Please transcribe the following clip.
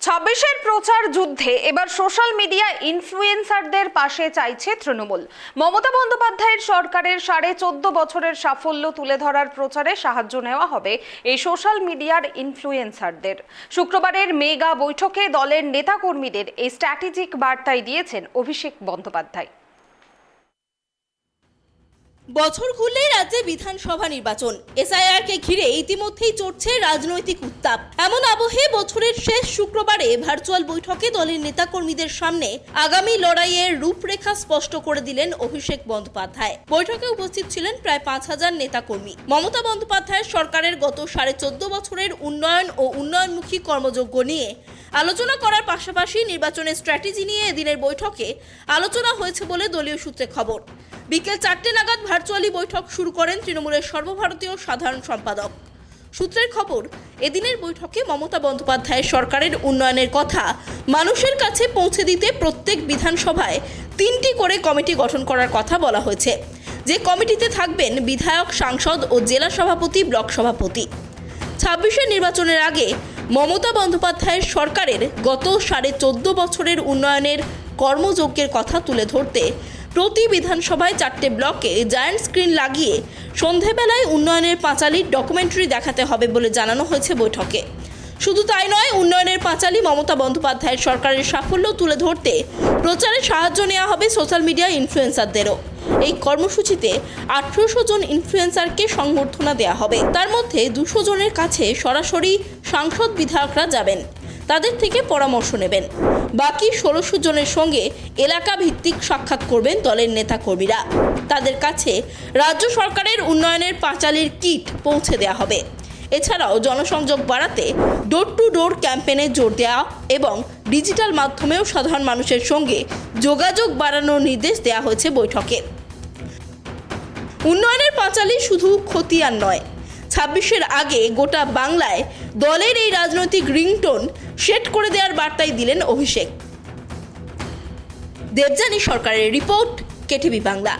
ছাব্বিশের প্রচার যুদ্ধে এবার সোশ্যাল মিডিয়া ইনফ্লুয়েন্সারদের পাশে চাইছে তৃণমূল। মমতা বন্দ্যোপাধ্যায়ের সরকারের 14.5 বছরের সাফল্য তুলে ধরার প্রচারে সাহায্য নেওয়া হবে এই সোশ্যাল মিডিয়ার ইনফ্লুয়েন্সারদের। শুক্রবারের মেগা বৈঠকে দলের নেতাকর্মীদের এই স্ট্র্যাটেজিক বার্তাই দিয়েছেন অভিষেক বন্দ্যোপাধ্যায়। বছর ঘুরলেই রাজ্যে বিধানসভা নির্বাচন, এসআইআরকে ঘিরে ইতিমধ্যেই চড়ছে রাজনৈতিক উত্তাপ। এমন আবহে বছরের শেষ শুক্রবারে ভার্চুয়াল বৈঠকে দলের নেতাকর্মীদের সামনে আগামী লড়াইয়ের রূপরেখা স্পষ্ট করে দিলেন অভিষেক বন্দ্যোপাধ্যায়। বৈঠকে উপস্থিত ছিলেন প্রায় 5,000 নেতাকর্মী। মমতা বন্দ্যোপাধ্যায়ের সরকারের গত 14.5 বছরের উন্নয়ন ও উন্নয়নমুখী কর্মযজ্ঞ নিয়ে আলোচনা করার পাশাপাশি নির্বাচনের স্ট্র্যাটেজি নিয়ে এদিনের বৈঠকে আলোচনা হয়েছে বলে দলীয় সূত্রে খবর। বিকেল 4টে নাগাদ ভার্চুয়ালি বৈঠক শুরু করেন তৃণমূলের সর্বভারতীয় সাধারণ সম্পাদক। সূত্রের খবর, এদিনের বৈঠকে মমতা বন্দ্যোপাধ্যায়ের সরকারের উন্নয়নের কথা মানুষের কাছে পৌঁছে দিতে প্রত্যেক বিধানসভায় 3টি করে কমিটি গঠন করার কথা বলা হয়েছে, যে কমিটিতে থাকবেন বিধায়ক, সাংসদ ও জেলা সভাপতি, ব্লক সভাপতি। 26-এর নির্বাচনের আগে মমতা বন্দ্যোপাধ্যায়ের সরকারের গত 14.5 বছরের উন্নয়নের কর্মযজ্ঞের কথা তুলে ধরতে প্রতি বিধানসভায় 4টে ব্লকে জায়ান্ট স্ক্রিন লাগিয়ে সন্ধেবেলায় উন্নয়নের পাঁচালীর ডকুমেন্টারি দেখাতে হবে বলে জানানো হয়েছে বৈঠকে। শুধু তাই নয়, উন্নয়নের পাঁচালী মমতা বন্দ্যোপাধ্যায়ের সরকারের সাফল্য তুলে ধরতে প্রচারে সাহায্য নেওয়া হবে সোশ্যাল মিডিয়া ইনফ্লুয়েন্সারদেরও। এই কর্মসূচিতে 1800 জন ইনফ্লুয়েন্সারকে সংবর্ধনা দেওয়া হবে। তার মধ্যে 200 জনের কাছে সরাসরি সাংসদ, বিধায়করা যাবেন, তাদের থেকে পরামর্শ নেবেন। বাকি 1600 জনের সঙ্গে এলাকা ভিত্তিক সাক্ষাৎ করবেন দলের নেতাকর্মীরা। তাদের কাছে রাজ্য সরকারের উন্নয়নের পাঁচালীর কিট পৌঁছে দেওয়া হবে। এছাড়াও জনসংযোগ বাড়াতে ডোর টু ডোর ক্যাম্পেইনে জোর দেওয়া এবং ডিজিটাল মাধ্যমেও সাধারণ মানুষের সঙ্গে যোগাযোগ বাড়ানোর নির্দেশ দেওয়া হয়েছে বৈঠকে। উন্নয়নের পাঁচালী শুধু খতিয়ান নয়, 26-এর আগে গোটা বাংলায় দলের এই রাজনৈতিক রিংটোন সেট করে দেওয়ার বার্তাই দিলেন অভিষেক। দেবযানী সরকারের রিপোর্ট, কেটিভি বাংলা।